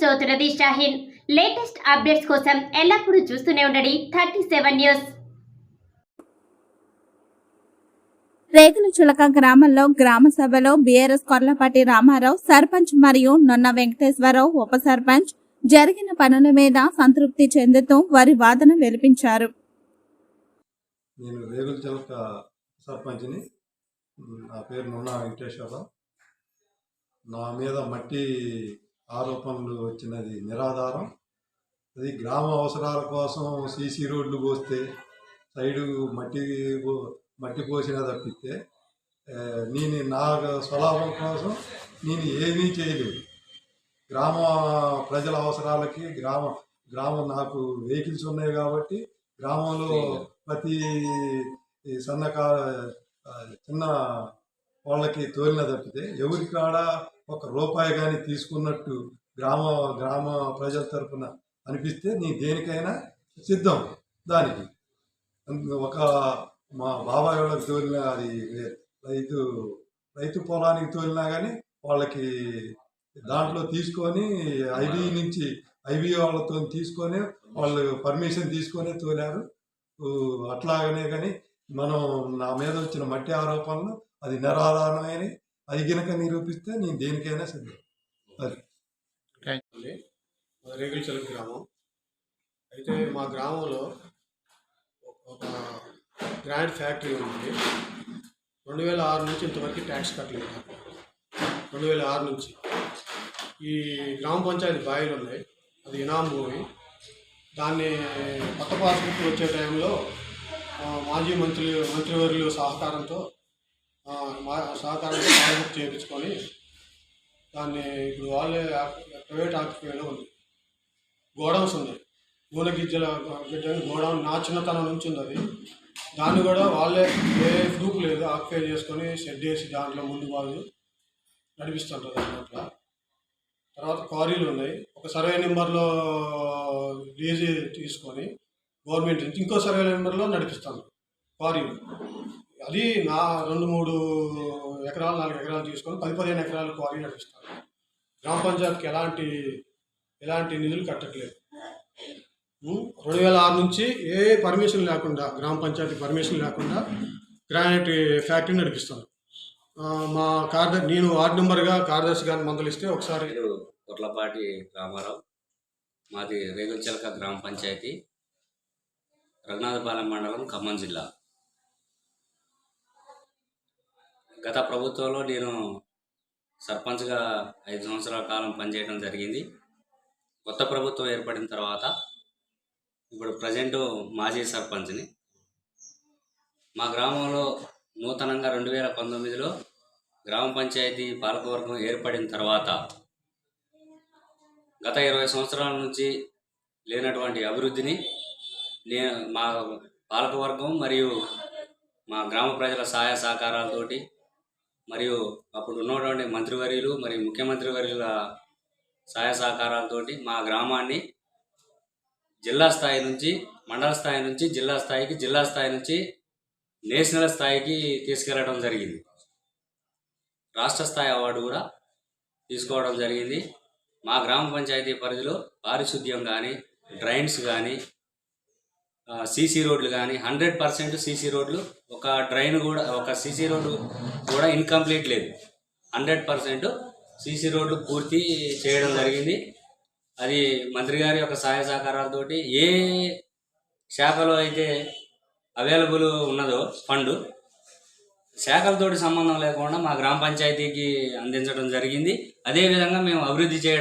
చౌతులది Shaheen. Latest updates కోసం ఎల్లప్పుడూ చూస్తూనే ఉండండి 37 న్యూస్. రేగులచిలక గ్రామంలో గ్రామ సభలో బీఆర్ఎస్ కొర్లపాటి రామారావు సర్పంచ్ మరియు నొన్న వెంకటేశ్వరరావు ఉప సర్పంచ్ జరిగిన పనుల మీద సంతృప్తి చెందుతూ వారి వాదన వెలిపించారు. నేను రేగులచిలక సర్పంచ్ని. నా పేరు నొన్న వెంకటేశ్వరరావు. నా మీద మట్టి ఆరోపణలు వచ్చినది నిరాధారం. అది గ్రామ అవసరాల కోసం సీసీ రోడ్లు పోస్తే సైడు మట్టి పోసిన తప్పిస్తే నేను నా స్వలాభం కోసం నేను ఏమీ చేయలేదు. గ్రామ ప్రజల అవసరాలకి గ్రామం నాకు వెహికల్స్ ఉన్నాయి కాబట్టి గ్రామంలో ప్రతి చిన్న వాళ్ళకి తోలిన తప్పితే ఎవరి కాడ ఒక రూపాయి కానీ తీసుకున్నట్టు గ్రామ ప్రజల తరఫున అనిపిస్తే నీ దేనికైనా సిద్ధం. దానికి ఒక మా బాబాయ్ వాళ్ళకి తోలిన అది రైతు పొలానికి తోలినా కానీ వాళ్ళకి దాంట్లో తీసుకొని ఐబీ వాళ్ళతో తీసుకొని వాళ్ళు పర్మిషన్ తీసుకొని తోలారు. అట్లాగనే కానీ మనం నా మీద వచ్చిన మట్టి ఆరోపణలు అది నిరాధారమైన అది గినక నిరూపిస్తే నేను దేనికైనా సిద్ధం. అది రేగులచిలక గ్రామం. అయితే మా గ్రామంలో ఒక గ్రాండ్ ఫ్యాక్టరీ ఉంది. 2006 నుంచి ఇంతవరకు ట్యాక్స్ కట్టలేదు. 2006 నుంచి ఈ గ్రామ పంచాయతీ బాయిలు ఉన్నాయి. అది ఇనాం భూమి. దాన్ని కొత్త పాస్బుక్ వచ్చే టైంలో మాజీ మంత్రివర్యులు సహకారంతో పాస్బుక్ చేయించుకొని దాన్ని ఇప్పుడు వాళ్ళే ప్రైవేట్ ఆక్యుపైలో ఉంది. గోడౌన్స్ ఉన్నాయి. నూనె గిజ్జల గోడౌన్ నా చిన్నతనం నుంచి ఉంది. అది దాన్ని కూడా వాళ్ళే ఏ ప్రూఫ్ లేదు ఆక్యుపై చేసుకొని షెడ్ వేసి దాంట్లో ముందు వాళ్ళు నడిపిస్తుంటారు అన్నట్లా. తర్వాత క్వారీలు ఉన్నాయి. ఒక సర్వే నెంబర్లో లీజ్ తీసుకొని గవర్నమెంట్ నుంచి ఇంకో సర్వే నెంబర్లో నడిపిస్తాను క్వారీలు. అది నా 2-3 ఎకరాలు 4 ఎకరాలు తీసుకొని 10-15 ఎకరాలు క్వారీ నడిపిస్తాను. గ్రామ పంచాయతీకి ఎలాంటి నిధులు కట్టట్లేదు. 2006 నుంచి ఏ పర్మిషన్ లేకుండా గ్రామ పంచాయతీ పర్మిషన్ లేకుండా గ్రానైట్ ఫ్యాక్టరీ నడిపిస్తాను. మా నేను వార్డు నెంబర్గా కార్యదర్శి గారిని మందలిస్తే ఒకసారి కొర్లపాటి రామారావు, మాది రేగులచిలక గ్రామ పంచాయతీ, రఘునాథపాలెం మండలం, ఖమ్మం జిల్లా. గత ప్రభుత్వంలో నేను సర్పంచ్గా 5 సంవత్సరాల కాలం పనిచేయడం జరిగింది. కొత్త ప్రభుత్వం ఏర్పడిన తర్వాత ఇప్పుడు ప్రజెంటు మాజీ సర్పంచ్ని. మా గ్రామంలో నూతనంగా 2019లో గ్రామ పంచాయతీ పాలకవర్గం ఏర్పడిన తర్వాత గత 20 సంవత్సరాల నుంచి లేనటువంటి అభివృద్ధిని మా పాలకవర్గం మరియు మా గ్రామ ప్రజల సహాయ సహకారాలతోటి మరియు అప్పుడు ఉన్నటువంటి మంత్రివర్యులు మరియు ముఖ్యమంత్రి వర్యుల సహాయ సహకారాలతోటి మా గ్రామాన్ని జిల్లా స్థాయి నుంచి మండల స్థాయి నుంచి జిల్లా స్థాయికి, జిల్లా స్థాయి నుంచి నేషనల్ స్థాయికి తీసుకెళ్లడం జరిగింది. రాష్ట్ర స్థాయి అవార్డు కూడా తీసుకోవడం జరిగింది. మా గ్రామ పంచాయతీ పరిధిలో పారిశుద్ధ్యం కానీ, డ్రైన్స్ కానీ, సీసీ రోడ్లు కానీ 100% సీసీ రోడ్లు, ఒక సీసీ రోడ్డు కూడా ఇన్కంప్లీట్ లేదు. 100% సీసీ రోడ్లు పూర్తి చేయడం జరిగింది. అది మంత్రి గారి యొక్క సహాయ సహకారాలతోటి ఏ శాఖలో అయితే అవైలబుల్ ఉన్నదో ఫండ్, శాఖలతోటి సంబంధం లేకుండా మా గ్రామ పంచాయతీకి అందించడం జరిగింది. అదేవిధంగా మేము అభివృద్ధి చేయడం